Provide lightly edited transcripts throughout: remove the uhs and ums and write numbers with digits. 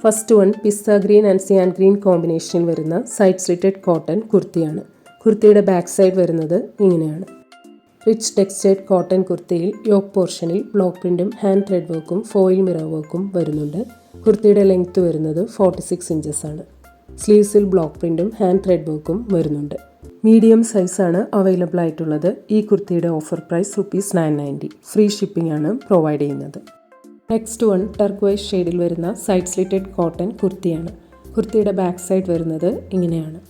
First one pista green and cyan green കോമ്പിനേഷനിൽ വരുന്ന side slitted cotton കുർത്തിയാണ്. കുർത്തിയുടെ ബാക്ക് സൈഡ് വരുന്നത് ഇങ്ങനെയാണ്. റിച്ച് ടെക്സ്റ്റൈഡ് കോട്ടൺ കുർത്തിയിൽ യോക്ക് പോർഷനിൽ ബ്ലോക്ക് പ്രിൻറ്റും ഹാൻഡ് ത്രെഡ് വർക്കും ഫോയിൽ മിറർ വർക്കും വരുന്നുണ്ട്. കുർത്തിയുടെ ലെങ്ത്ത് വരുന്നത് 46 ഇഞ്ചസ് ആണ്. സ്ലീവ്സിൽ ബ്ലോക്ക് പ്രിൻറ്റും ഹാൻഡ് ത്രെഡ് വർക്കും വരുന്നുണ്ട്. മീഡിയം സൈസാണ് അവൈലബിൾ ആയിട്ടുള്ളത്. ഈ കുർത്തിയുടെ ഓഫർ പ്രൈസ് ₹990. ഫ്രീ ഷിപ്പിംഗ് ആണ് പ്രൊവൈഡ് ചെയ്യുന്നത്. നെക്സ്റ്റ് വൺ ടർക്വൈസ് ഷെയ്ഡിൽ വരുന്ന സൈഡ് സ്ലിറ്റഡ് കോട്ടൺ കുർത്തിയാണ്. കുർത്തിയുടെ ബാക്ക് സൈഡ് വരുന്നത് ഇങ്ങനെയാണ്.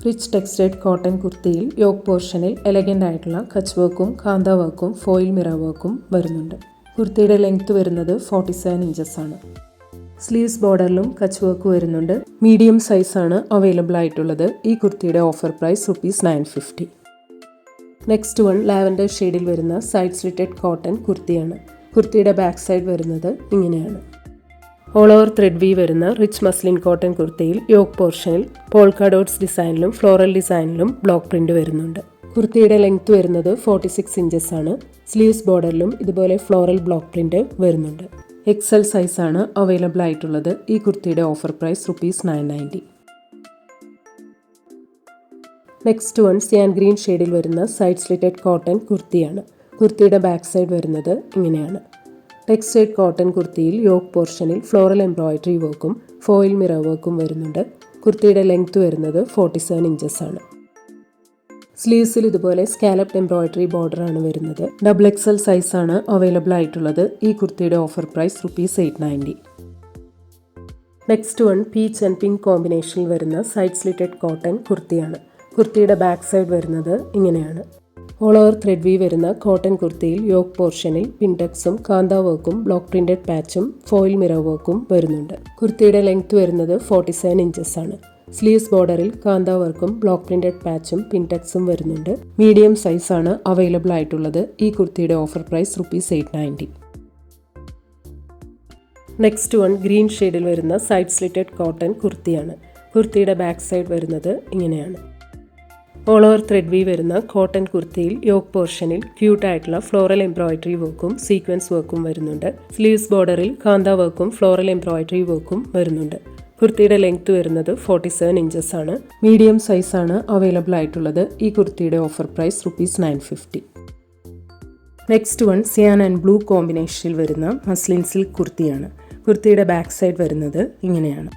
റിച്ച് ടെക്സ്റ്റൈഡ് കോട്ടൺ കുർത്തിയിൽ യോക്ക് പോർഷനിൽ എലഗൻ്റ് ആയിട്ടുള്ള കച്ച് വർക്കും കാന്ത വർക്കും ഫോയിൽ മിറർ വർക്കും വരുന്നുണ്ട്. കുർത്തിയുടെ ലെങ്ത്ത് വരുന്നത് 47 ഇഞ്ചസ് ആണ്. സ്ലീവ്സ് ബോർഡറിലും കച്ച് വർക്ക് വരുന്നുണ്ട്. മീഡിയം സൈസാണ് അവൈലബിൾ ആയിട്ടുള്ളത്. ഈ കുർത്തിയുടെ offer price ₹950. Next one lavender ഷെയ്ഡിൽ വരുന്ന സൈഡ് സ്ലിറ്റഡ് കോട്ടൺ കുർത്തിയാണ്. കുർത്തിയുടെ ബാക്ക് സൈഡ് വരുന്നത് ഇങ്ങനെയാണ്. ഓൾ ഓവർ ത്രെഡ് വി വരുന്ന റിച്ച് മസ്ലിൻ കോട്ടൺ കുർത്തിയിൽ യോക്ക് പോർഷനിൽ പോൾക്ക ഡോട്ട്സ് ഡിസൈനിലും ഫ്ലോറൽ ഡിസൈനിലും ബ്ലോക്ക് പ്രിന്റ് വരുന്നുണ്ട്. കുർത്തിയുടെ ലെങ്ത്ത് വരുന്നത് 46 ഇഞ്ചസ് ആണ്. സ്ലീവ്സ് ബോർഡറിലും ഇതുപോലെ ഫ്ലോറൽ ബ്ലോക്ക് പ്രിന്റ് വരുന്നുണ്ട്. XL സൈസാണ് അവൈലബിൾ ആയിട്ടുള്ളത്. ഈ കുർത്തിയുടെ ഓഫർ പ്രൈസ് ₹990. നെക്സ്റ്റ് വൺ സിയാൻ ഗ്രീൻ ഷെയ്ഡിൽ വരുന്ന സൈഡ് സ്ലിറ്റഡ് കോട്ടൺ കുർത്തിയാണ്. കുർത്തിയുടെ ബാക്ക് സൈഡ് വരുന്നത് ഇങ്ങനെയാണ്. ടെക്സ്റ്റൈഡ് കോട്ടൺ കുർത്തിയിൽ യോക്ക് പോർഷനിൽ ഫ്ലോറൽ എംബ്രോയിഡറി വർക്കും ഫോയിൽ മിറർ വർക്കും വരുന്നുണ്ട്. കുർത്തിയുടെ ലെങ്ത്ത് വരുന്നത് 47 ഇഞ്ചസ് ആണ്. സ്ലീവ്സിൽ ഇതുപോലെ സ്കാലപ്ഡ് എംബ്രോയിഡറി ബോർഡറാണ് വരുന്നത്. XXL സൈസാണ് അവൈലബിൾ ആയിട്ടുള്ളത്. ഈ കുർത്തിയുടെ offer price ₹890. Next one peach and pink കോമ്പിനേഷനിൽ വരുന്ന സൈഡ് സ്ലിറ്റഡ് കോട്ടൺ കുർത്തിയാണ്. കുർത്തിയുടെ ബാക്ക് സൈഡ് വരുന്നത് ഇങ്ങനെയാണ്. ഓൾ ഓവർ ത്രെഡ് വി വരുന്ന കോട്ടൺ കുർത്തിയിൽ യോക്ക് പോർഷനിൽ പിൻടെക്സും കാന്ത വർക്കും ബ്ലോക്ക് പ്രിന്റഡ് പാച്ചും ഫോയിൽ മിറർ വർക്കും വരുന്നുണ്ട്. കുർത്തിയുടെ ലെങ്ത്ത് വരുന്നത് 47 ഇഞ്ചസ് ആണ്. സ്ലീവ്സ് ബോർഡറിൽ കാന്ത വർക്കും ബ്ലോക്ക് പ്രിന്റഡ് പാച്ചും പിൻടെക്സും വരുന്നുണ്ട്. മീഡിയം സൈസാണ് അവൈലബിൾ ആയിട്ടുള്ളത്. ഈ കുർത്തിയുടെ offer price ₹890. Next one green ഷെയ്ഡിൽ വരുന്ന സൈഡ് സ്ലിറ്റഡ് കോട്ടൺ കുർത്തിയാണ്. കുർത്തിയുടെ ബാക്ക് സൈഡ് വരുന്നത് ഇങ്ങനെയാണ്. ഓൾ ഓവർ ത്രെഡ് വി വരുന്ന കോട്ടൺ കുർത്തിയിൽ യോക്ക് പോർഷനിൽ ക്യൂട്ടായിട്ടുള്ള ഫ്ലോറൽ എംബ്രോയിഡറി വർക്കും സീക്വൻസ് വർക്കും വരുന്നുണ്ട്. സ്ലീവ്സ് ബോർഡറിൽ കാന്ത വർക്കും ഫ്ലോറൽ എംബ്രോയിഡറി വർക്കും വരുന്നുണ്ട്. കുർത്തിയുടെ ലെങ്ത്ത് വരുന്നത് 47 ഇഞ്ചസ് ആണ്. മീഡിയം സൈസാണ് അവൈലബിൾ ആയിട്ടുള്ളത്. ഈ കുർത്തിയുടെ offer price ₹950. Next one cyan and blue കോമ്പിനേഷനിൽ വരുന്ന മസ്ലിൻ സിൽക്ക് കുർത്തിയാണ്. കുർത്തിയുടെ ബാക്ക് സൈഡ് വരുന്നത് ഇങ്ങനെയാണ്.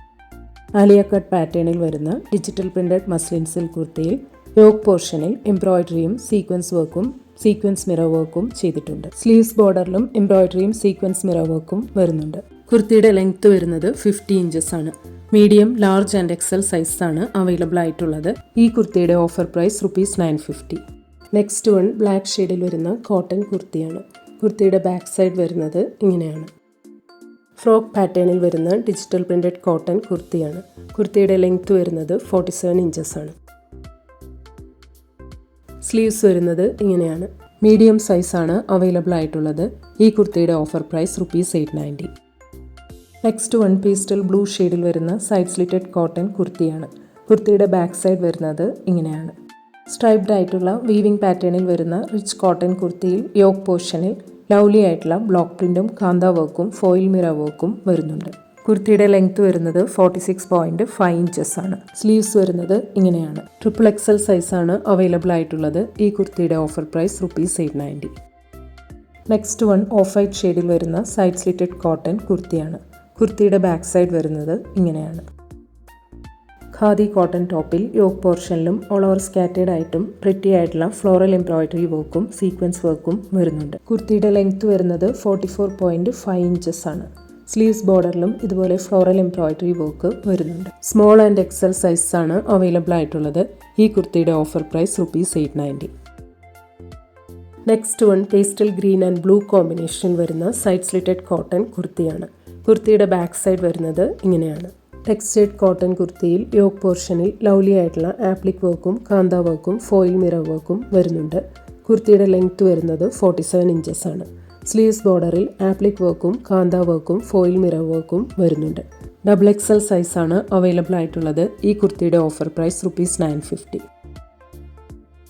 ആലിയ കട്ട് പാറ്റേണിൽ വരുന്ന ഡിജിറ്റൽ പ്രിന്റഡ് മസ്ലിൻ സിൽക്ക് കുർത്തിയിൽ യോക്ക് പോർഷനിൽ എംബ്രോയിഡറിയും സീക്വൻസ് വർക്കും സീക്വൻസ് മിറർ വർക്കും ചെയ്തിട്ടുണ്ട്. സ്ലീവ്സ് ബോർഡറിലും എംബ്രോയിഡറിയും സീക്വൻസ് മിറർ വർക്കും വരുന്നുണ്ട്. കുർത്തിയുടെ ലെങ്ത്ത് വരുന്നത് 50 ഇഞ്ചസ് ആണ്. മീഡിയം, ലാർജ് ആൻഡ് XL സൈസാണ് അവൈലബിൾ ആയിട്ടുള്ളത്. ഈ കുർത്തിയുടെ offer price ₹950. Next one black ഷെയ്ഡിൽ വരുന്ന കോട്ടൺ കുർത്തിയാണ്. കുർത്തിയുടെ ബാക്ക് സൈഡ് വരുന്നത് ഇങ്ങനെയാണ്. ഫ്രോക്ക് പാറ്റേണിൽ വരുന്ന ഡിജിറ്റൽ പ്രിന്റഡ് കോട്ടൺ കുർത്തിയാണ്. കുർത്തിയുടെ ലെങ്ത്ത് വരുന്നത് 47 ഇഞ്ചസ് ആണ്. സ്ലീവ്സ് വരുന്നത് ഇങ്ങനെയാണ്. മീഡിയം സൈസാണ് അവൈലബിൾ ആയിട്ടുള്ളത്. ഈ കുർത്തിയുടെ offer price ₹890. Next one pastel blue ഷെയ്ഡിൽ വരുന്ന സൈഡ് സ്ലിറ്റഡ് കോട്ടൺ കുർത്തിയാണ്. കുർത്തിയുടെ ബാക്ക് സൈഡ് വരുന്നത് ഇങ്ങനെയാണ്. സ്ട്രൈപ്ഡ് ആയിട്ടുള്ള വീവിംഗ് പാറ്റേണിൽ വരുന്ന റിച്ച് കോട്ടൺ കുർത്തിയിൽ യോക്ക് പോർഷനിൽ ലവ്ലി ആയിട്ടുള്ള ബ്ലോക്ക് പ്രിന്റും കാന്ത വർക്കും ഫോയിൽ മിറർ വർക്കും വരുന്നുണ്ട്. കുർത്തിയുടെ ലെങ്ത്ത് വരുന്നത് 46.5 ഇഞ്ചസ് ആണ്. സ്ലീവ്സ് വരുന്നത് ഇങ്ങനെയാണ്. XXL സൈസാണ് അവൈലബിൾ ആയിട്ടുള്ളത്. ഈ കുർത്തിയുടെ offer price ₹890. Next one off white ഷെയ്ഡിൽ വരുന്ന സൈഡ് സ്ലിറ്റഡ് കോട്ടൺ കുർത്തിയാണ്. കുർത്തിയുടെ ബാക്ക് സൈഡ് വരുന്നത് ഇങ്ങനെയാണ്. ഖാദി കോട്ടൺ ടോപ്പിൽ യോക്ക് പോർഷനിലും ഓൾ ഓവർ സ്കാറ്റേഡ് ആയിട്ടും പ്രിറ്റി ആയിട്ടുള്ള ഫ്ലോറൽ എംബ്രോയിഡറി വർക്കും സീക്വൻസ് വർക്കും വരുന്നുണ്ട്. കുർത്തിയുടെ ലെങ്ത്ത് വരുന്നത് 44.5 ഇഞ്ചസ് ആണ്. സ്ലീവ്സ് ബോർഡറിലും ഇതുപോലെ ഫ്ലോറൽ എംബ്രോയിഡറി വർക്ക് വരുന്നുണ്ട്. സ്മോൾ ആൻഡ് XL സൈസാണ് അവൈലബിൾ ആയിട്ടുള്ളത്. ഈ കുർത്തിയുടെ offer price ₹890. Next one pastel green and blue കോമ്പിനേഷനിൽ വരുന്ന സൈഡ് സ്ലിറ്റഡ് കോട്ടൺ കുർത്തിയാണ്. കുർത്തിയുടെ ബാക്ക് സൈഡ് വരുന്നത് ഇങ്ങനെയാണ്. ടെക്സ്റ്റൈഡ് കോട്ടൺ കുർത്തിയിൽ യോക്ക് പോർഷനിൽ ലവ്ലി ആയിട്ടുള്ള ആപ്ലിക് വർക്കും കാന്ത വർക്കും ഫോയിൽ മിറർ വർക്കും വരുന്നുണ്ട്. കുർത്തിയുടെ ലെങ്ത്ത് വരുന്നത് 47 ഇഞ്ചസ് ആണ്. സ്ലീവ്സ് ബോർഡറിൽ ആപ്ലിക് വർക്കും കാന്ത വർക്കും ഫോയിൽ മിറർ വർക്കും വരുന്നുണ്ട്. XXL സൈസാണ് അവൈലബിൾ ആയിട്ടുള്ളത്. ഈ കുർത്തിയുടെ offer price ₹950.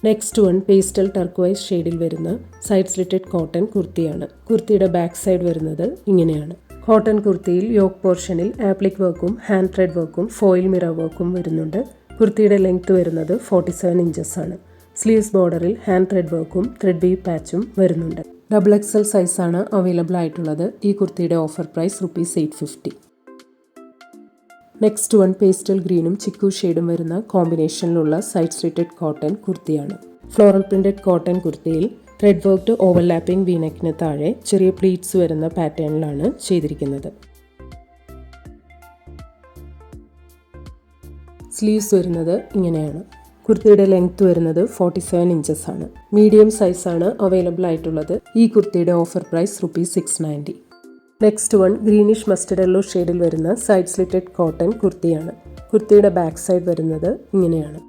Next one pastel turquoise ഷെയ്ഡിൽ വരുന്ന സൈഡ് സ്ലിറ്റഡ് കോട്ടൺ കുർത്തിയാണ്. കുർത്തിയുടെ ബാക്ക് സൈഡ് വരുന്നത് ഇങ്ങനെയാണ്. കോട്ടൺ കുർത്തിയിൽ യോക്ക് പോർഷനിൽ ആപ്ലിക് വർക്കും ഹാൻഡ് ത്രെഡ് വർക്കും ഫോയിൽ മിറർ വർക്കും വരുന്നുണ്ട്. കുർത്തിയുടെ ലെങ്ത് വരുന്നത് 47 ഇഞ്ചസ് ആണ്. സ്ലീവ്സ് ബോർഡറിൽ ഹാൻഡ് ത്രെഡ് വർക്കും ത്രെഡ് വീവ് പാച്ചും വരുന്നുണ്ട്. XXL സൈസാണ് അവൈലബിൾ ആയിട്ടുള്ളത്. ഈ കുർത്തിയുടെ offer price ₹850. Next one pastel ഗ്രീനും ചിക്കു ഷെയ്ഡും വരുന്ന കോമ്പിനേഷനിലുള്ള സൈഡ് സ്ലിറ്റഡ് കോട്ടൺ കുർത്തിയാണ്. ഫ്ലോറൽ പ്രിന്റഡ് കോട്ടൺ കുർത്തിയിൽ ത്രെഡ് വർക്ക്ഡ് ഓവർലാപ്പിംഗ് വീനെക്കിന് താഴെ ചെറിയ പ്ലീറ്റ്സ് വരുന്ന പാറ്റേണിലാണ് ചെയ്തിരിക്കുന്നത്. സ്ലീവ്സ് വരുന്നത് ഇങ്ങനെയാണ്. കുർത്തിയുടെ ലെങ്ത് വരുന്നത് 47 ഇഞ്ചസ് ആണ്. മീഡിയം സൈസാണ് അവൈലബിൾ ആയിട്ടുള്ളത്. ഈ കുർത്തിയുടെ offer price ₹690. Next one greenish mustard yellow ഷെയ്ഡിൽ വരുന്ന സൈഡ് സ്ലിറ്റഡ് കോട്ടൺ കുർത്തിയാണ്. കുർത്തിയുടെ ബാക്ക് സൈഡ് വരുന്നത് ഇങ്ങനെയാണ്.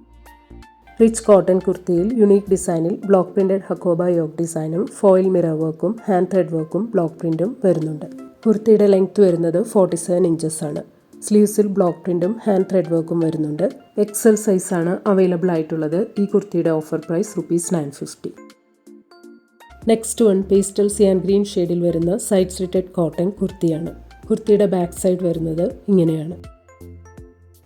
റിച്ച് കോട്ടൺ കുർത്തിയിൽ യുണീക്ക് ഡിസൈനിൽ ബ്ലോക്ക് പ്രിന്റഡ് ഹക്കോബ യോക്ക് ഡിസൈനും ഫോയിൽ മിറർ വർക്കും ഹാൻഡ് ത്രെഡ് വർക്കും ബ്ലോക്ക് പ്രിന്റും വരുന്നുണ്ട്. കുർത്തിയുടെ ലെങ്ത് വരുന്നത് 47 ഇഞ്ചസ് ആണ്. സ്ലീവ്സിൽ ബ്ലോക്ക് പ്രിന്റും ഹാൻഡ് ത്രെഡ് വർക്കും വരുന്നുണ്ട്. XL സൈസാണ് അവൈലബിൾ ആയിട്ടുള്ളത്. ഈ കുർത്തിയുടെ offer price ₹950. Next one pastel cyan green ഷെയ്ഡിൽ വരുന്ന സൈഡ് സ്ലിറ്റഡ് കോട്ടൺ കുർത്തിയാണ്. കുർത്തിയുടെ ബാക്ക് സൈഡ് വരുന്നത് ഇങ്ങനെയാണ്.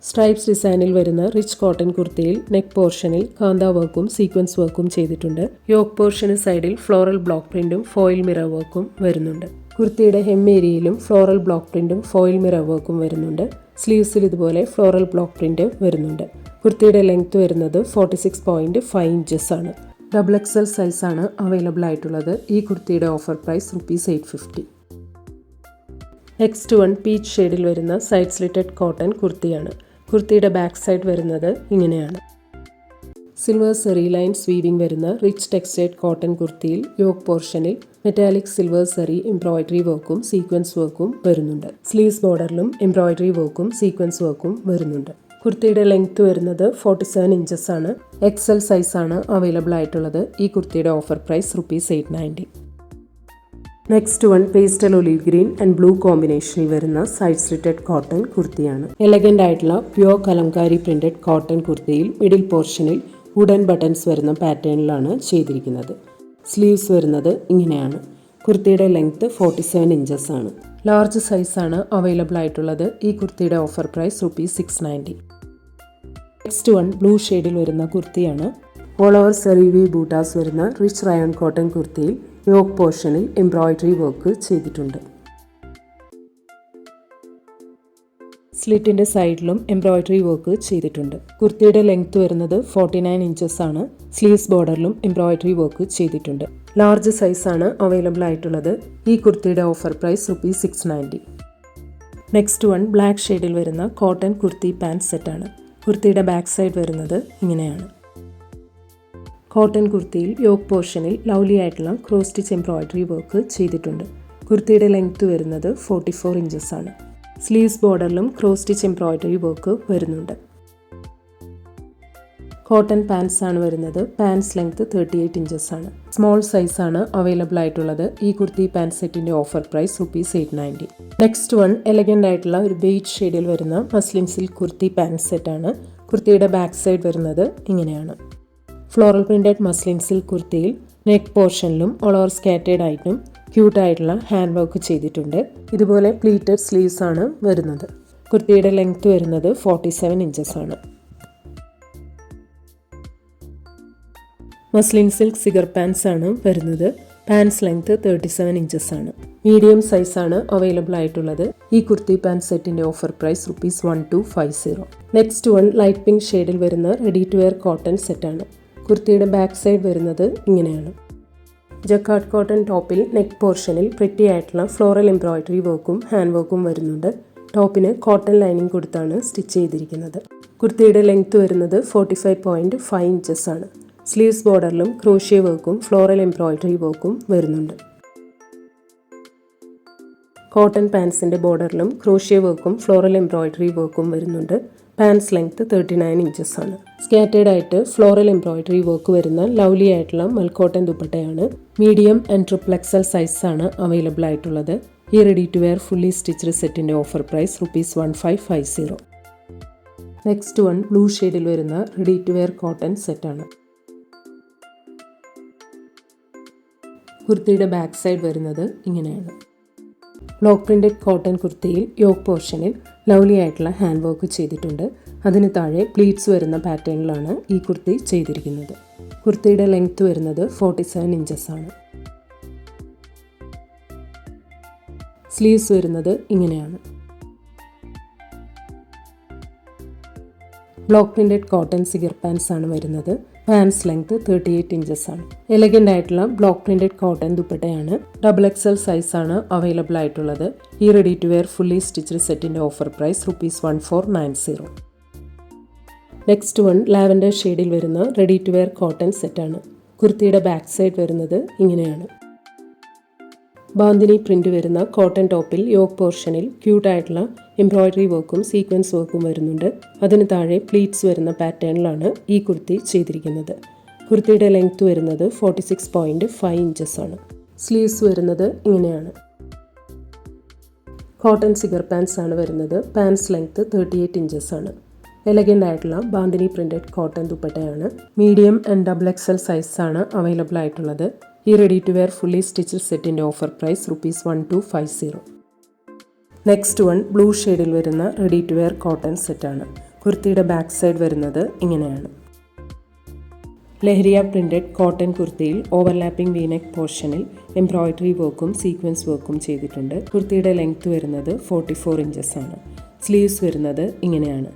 സ്ട്രൈപ്സ് ഡിസൈനിൽ വരുന്ന റിച്ച് കോട്ടൺ കുർത്തിയിൽ നെക്ക് പോർഷനിൽ കാന്ത വർക്കും സീക്വൻസ് വർക്കും ചെയ്തിട്ടുണ്ട്. യോക്ക് പോർഷന് സൈഡിൽ ഫ്ലോറൽ ബ്ലോക്ക് പ്രിന്റും ഫോയിൽ മിറർ വർക്കും വരുന്നുണ്ട്. കുർത്തിയുടെ hem ഏരിയയിലും ഫ്ലോറൽ ബ്ലോക്ക് പ്രിന്റും ഫോയിൽ മിറർ വർക്കും വരുന്നുണ്ട്. സ്ലീവ്സിൽ ഇതുപോലെ ഫ്ലോറൽ ബ്ലോക്ക് പ്രിന്റ് വരുന്നുണ്ട്. കുർത്തിയുടെ ലെങ്ത് വരുന്നത് 46.5 ഇഞ്ചസ് ആണ്. XXL സൈസാണ് അവൈലബിൾ ആയിട്ടുള്ളത്. ഈ കുർത്തിയുടെ offer price ₹850. Next one peach ഷെയ്ഡിൽ വരുന്ന സൈഡ് സ്ലിറ്റഡ് കോട്ടൺ കുർത്തിയാണ്. കുർത്തിയുടെ ബാക്ക് സൈഡ് വരുന്നത് ഇങ്ങനെയാണ്. സിൽവർ സെറി ലൈൻസ് വീവിംഗ് വരുന്ന റിച്ച് ടെക്സ്റ്റൈഡ് കോട്ടൺ കുർത്തിയിൽ യോക്ക് പോർഷനിൽ മെറ്റാലിക് സിൽവർ സെറി എംബ്രോയിഡറി വർക്കും സീക്വൻസ് വർക്കും വരുന്നുണ്ട്. സ്ലീവ്സ് ബോർഡറിലും എംബ്രോയിഡറി വർക്കും സീക്വൻസ് വർക്കും വരുന്നുണ്ട്. കുർത്തിയുടെ ലെങ്ത് വരുന്നത് 47 ഇഞ്ചസ് ആണ്. XL സൈസാണ് അവൈലബിൾ ആയിട്ടുള്ളത്. ഈ കുർത്തിയുടെ offer price ₹890. Next one pastel olive green and blue കോമ്പിനേഷനിൽ വരുന്ന സൈഡ് സ്ലിറ്റഡ് കോട്ടൺ കുർത്തിയാണ്. എലഗന്റ് ആയിട്ടുള്ള പ്യുവർ കലംകാരി പ്രിന്റഡ് കോട്ടൺ കുർത്തിയിൽ മിഡിൽ പോർഷനിൽ വുഡൻ ബട്ടൺസ് വരുന്ന പാറ്റേണിലാണ് ചെയ്തിരിക്കുന്നത്. സ്ലീവ്സ് വരുന്നത് ഇങ്ങനെയാണ്. കുർത്തിയുടെ ലെങ്ത് 47 ഇഞ്ചസ് ആണ്. ലാർജ് സൈസാണ് അവൈലബിൾ ആയിട്ടുള്ളത്. ഈ കുർത്തിയുടെ offer price ₹690. Next one blue ഷെയ്ഡിൽ വരുന്ന കുർത്തിയാണ്. ഓൾ ഓവർ സെറി വീവ് ബൂട്ടാസ് വരുന്ന റിച്ച് റയോൺ കോട്ടൺ കുർത്തിയിൽ യോക്ക് പോർഷനിൽ എംബ്രോയിഡറി വർക്ക് ചെയ്തിട്ടുണ്ട്. സ്ലിറ്റിന്റെ സൈഡിലും എംബ്രോയിഡറി വർക്ക് ചെയ്തിട്ടുണ്ട്. കുർത്തിയുടെ ലെങ്ത് വരുന്നത് 49 ഇഞ്ചസ് ആണ്. സ്ലീവ്സ് ബോർഡറിലും എംബ്രോയിഡറി വർക്ക് ചെയ്തിട്ടുണ്ട്. ലാർജ് സൈസാണ് അവൈലബിൾ ആയിട്ടുള്ളത്. ഈ കുർത്തിയുടെ offer price ₹690. Next one black ഷെയ്ഡിൽ വരുന്ന കോട്ടൺ കുർത്തി പാൻറ് സെറ്റാണ്. കുർത്തിയുടെ ബാക്ക് സൈഡ് വരുന്നത് ഇങ്ങനെയാണ്. കോട്ടൺ കുർത്തിയിൽ യോക്ക് പോർഷനിൽ ലവ്ലി ആയിട്ടുള്ള ക്രോസ് സ്റ്റിച്ച് എംബ്രോയിഡറി വർക്ക് ചെയ്തിട്ടുണ്ട്. കുർത്തിയുടെ ലെങ്ത് വരുന്നത് 44 ഇഞ്ചസ് ആണ്. സ്ലീവ്സ് ബോർഡറിലും ക്രോസ് സ്റ്റിച്ച് എംബ്രോയിഡറി വർക്ക് വരുന്നുണ്ട്. കോട്ടൺ പാൻസ് ആണ് വരുന്നത്. പാൻസ് ലെങ്ത് 38 ഇഞ്ചസ് ആണ്. സ്മോൾ സൈസാണ് അവൈലബിൾ ആയിട്ടുള്ളത്. ഈ കുർത്തി പാൻറ് സെറ്റിന്റെ offer price ₹890. Next one elegant ആയിട്ടുള്ള ഒരു ബേജ് ഷെയ്ഡിൽ വരുന്ന മസ്ലിൻ സിൽക്ക് കുർത്തി പാൻറ് സെറ്റാണ്. കുർത്തിയുടെ ബാക്ക് സൈഡ് വരുന്നത് ഇങ്ങനെയാണ്. ഫ്ലോറൽ പ്രിന്റഡ് മസ്ലിൻ സിൽക്ക് കുർത്തിയിൽ നെക്ക് പോർഷനിലും ഓൾ ഓവർ സ്കാറ്റേഡ് ആയിട്ടും ക്യൂട്ടായിട്ടുള്ള ഹാൻഡ് വർക്ക് ചെയ്തിട്ടുണ്ട്. ഇതുപോലെ പ്ലീറ്റഡ് സ്ലീവ്സ് ആണ് വരുന്നത്. കുർത്തിയുടെ ലെങ്ത് വരുന്നത് 47 ഇഞ്ചസ് ആണ്. മസ്ലിൻ സിൽക്ക് സിഗർ പാൻസ് ആണ് വരുന്നത്. പാൻസ് ലെങ്ത് 37 ഇഞ്ചസ് ആണ്. മീഡിയം സൈസാണ് അവൈലബിൾ ആയിട്ടുള്ളത്. ഈ കുർത്തി പാൻറ് സെറ്റിന്റെ offer price ₹1250. Next one light pink ഷെയ്ഡിൽ വരുന്ന റെഡി ടു വെയർ കോട്ടൺ സെറ്റാണ്. കുർത്തിയുടെ ബാക്ക് സൈഡ് വരുന്നത് ഇങ്ങനെയാണ്. ജക്കാർഡ് കോട്ടൺ ടോപ്പിൽ നെക്ക് പോർഷനിൽ പ്രിറ്റി ആയിട്ടുള്ള ഫ്ലോറൽ എംബ്രോയിഡറി വർക്കും ഹാൻഡ് വർക്കും വരുന്നുണ്ട്. ടോപ്പിന് കോട്ടൺ ലൈനിങ് കൊടുത്താണ് സ്റ്റിച്ച് ചെയ്തിരിക്കുന്നത്. കുർത്തിയുടെ ലെങ്ത് വരുന്നത് 45.5 ഇഞ്ചസ് ആണ്. സ്ലീവ്സ് ബോർഡറിലും ക്രോഷ്യ വർക്കും ഫ്ലോറൽ എംബ്രോയിഡറി വർക്കും വരുന്നുണ്ട്. കോട്ടൺ പാൻസിന്റെ ബോർഡറിലും ക്രോഷ്യ വർക്കും ഫ്ലോറൽ എംബ്രോയിഡറി വർക്കും വരുന്നുണ്ട്. പാൻസ് ലെങ്ത് 39 ഇഞ്ചസ് ആണ്. സ്കാറ്റേഡ് ആയിട്ട് ഫ്ലോറൽ എംബ്രോയിഡറി വർക്ക് വരുന്ന ലവ്ലി ആയിട്ടുള്ള മൽക്കോട്ടൺ ദുപ്പട്ടയാണ്. മീഡിയം ആൻഡ് XXL സൈസാണ് അവൈലബിൾ ആയിട്ടുള്ളത്. ഈ ready to wear fully stitched സെറ്റിന്റെ offer price ₹1550. Next one blue ഷെയ്ഡിൽ വരുന്ന റെഡി ടു വെയർ കോട്ടൺ സെറ്റാണ്. കുർത്തിയുടെ ബാക്ക് സൈഡ് വരുന്നത് ഇങ്ങനെയാണ്. ബ്ലോക്ക് പ്രിന്റഡ് കോട്ടൺ കുർത്തിയിൽ യോക്ക് പോർഷനിൽ ലവ്ലി ആയിട്ടുള്ള ഹാൻഡ് വർക്ക് ചെയ്തിട്ടുണ്ട്. അതിന് താഴെ പ്ലീറ്റ്സ് വരുന്ന പാറ്റേണിലാണ് ഈ കുർത്തി ചെയ്തിരിക്കുന്നത്. കുർത്തിയുടെ ലെങ്ത് വരുന്നത് 47 ഇഞ്ചസ് ആണ്. സ്ലീവ്സ് വരുന്നത് ഇങ്ങനെയാണ്. Block printed cotton cigar pants ആണ് വരുന്നത്. പാൻസ് ലെങ്ത് 38 ഇഞ്ചസ് ആണ്. എലഗന്റ് ആയിട്ടുള്ള ബ്ലോക്ക് പ്രിന്റഡ് കോട്ടൺ ദുപ്പട്ടയാണ്. XXL സൈസ് ആണ് അവൈലബിൾ ആയിട്ടുള്ളത്. ഈ ready to wear fully stitched സെറ്റിന്റെ offer price ₹1490. Next one lavender ഷെയ്ഡിൽ വരുന്ന റെഡി ടു വെയർ കോട്ടൺ സെറ്റാണ്. കുർത്തിയുടെ ബാക്ക് സൈഡ് വരുന്നത് ഇങ്ങനെയാണ്. ബാന്തിനി പ്രിന്റ് വരുന്ന കോട്ടൺ ടോപ്പിൽ യോക്ക് പോർഷനിൽ ക്യൂട്ടായിട്ടുള്ള എംബ്രോയിഡറി വർക്കും സീക്വൻസ് വർക്കും വരുന്നുണ്ട്. അതിന് താഴെ പ്ലീറ്റ്സ് വരുന്ന പാറ്റേണിലാണ് ഈ കുർത്തി ചെയ്തിരിക്കുന്നത്. കുർത്തിയുടെ ലെങ്ത് വരുന്നത് 46.5 ഇഞ്ചസ് ആണ്. സ്ലീവ്സ് വരുന്നത് ഇങ്ങനെയാണ്. കോട്ടൺ സിഗർ പാൻസ് ആണ് വരുന്നത്. പാൻസ് ലെങ്ത് 38 ഇഞ്ചസ് ആണ്. എലഗന്റ് ആയിട്ടുള്ള ബാന്തിനി പ്രിന്റഡ് കോട്ടൺ ദുപ്പട്ടയാണ്. മീഡിയം ആൻഡ് XXL സൈസ് ആണ് അവൈലബിൾ ആയിട്ടുള്ളത്. ഈ ready to wear fully stitched സെറ്റിന്റെ offer price ₹1250. Next one blue ഷെയ്ഡിൽ വരുന്ന റെഡി ടു വെയർ കോട്ടൺ സെറ്റാണ്. കുർത്തിയുടെ ബാക്ക് സൈഡ് വരുന്നത് ഇങ്ങനെയാണ്. ലഹരിയ പ്രിന്റഡ് കോട്ടൺ കുർത്തിയിൽ ഓവർലാപ്പിംഗ് വീനെക്ക് പോർഷനിൽ എംബ്രോയിഡറി വർക്കും സീക്വൻസ് വർക്കും ചെയ്തിട്ടുണ്ട്. കുർത്തിയുടെ ലെങ്ത് വരുന്നത് 44 ഇഞ്ചസ് ആണ്. സ്ലീവ്സ് വരുന്നത് ഇങ്ങനെയാണ്.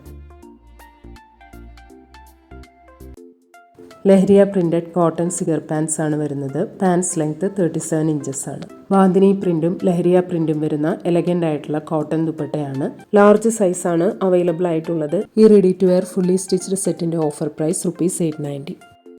ലഹരിയ പ്രിന്റഡ് കോട്ടൺ സിഗർ പാൻസ് ആണ് വരുന്നത്. പാൻസ് ലെങ്ത് 37 ഇഞ്ചസ് ആണ്. ബാന്തിനി പ്രിന്റും ലഹരിയ പ്രിന്റും വരുന്ന എലഗന്റ് ആയിട്ടുള്ള കോട്ടൺ ദുപ്പട്ടയാണ്. ലാർജ് സൈസ് ആണ് അവൈലബിൾ ആയിട്ടുള്ളത്. ഈ ready to wear fully stitched സെറ്റിന്റെ ഓഫർ പ്രൈസ് ₹890.